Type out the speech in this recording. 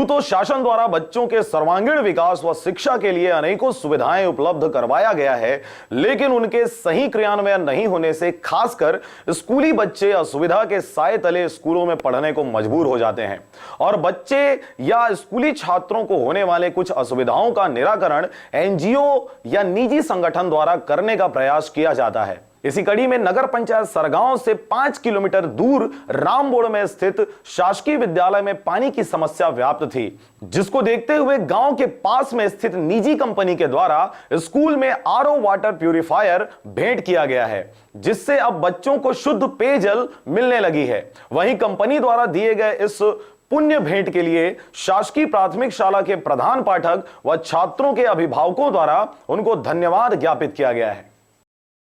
यूं तो शासन द्वारा बच्चों के सर्वांगीण विकास व शिक्षा के लिए अनेकों सुविधाएं उपलब्ध करवाया गया है, लेकिन उनके सही क्रियान्वयन नहीं होने से खासकर स्कूली बच्चे असुविधा के साए तले स्कूलों में पढ़ने को मजबूर हो जाते हैं और बच्चे या स्कूली छात्रों को होने वाले कुछ असुविधाओं का निराकरण एनजीओ या निजी संगठन द्वारा करने का प्रयास किया जाता है। इसी कड़ी में नगर पंचायत सरगांव से 5 किलोमीटर दूर रामबोड़ में स्थित शासकीय विद्यालय में पानी की समस्या व्याप्त थी, जिसको देखते हुए गांव के पास में स्थित निजी कंपनी के द्वारा स्कूल में आरओ वाटर प्यूरिफायर भेंट किया गया है, जिससे अब बच्चों को शुद्ध पेयजल मिलने लगी है। वहीं कंपनी द्वारा दिए गए इस पुण्य भेंट के लिए शासकीय प्राथमिक शाला के प्रधान पाठक व छात्रों के अभिभावकों द्वारा उनको धन्यवाद ज्ञापित किया गया है।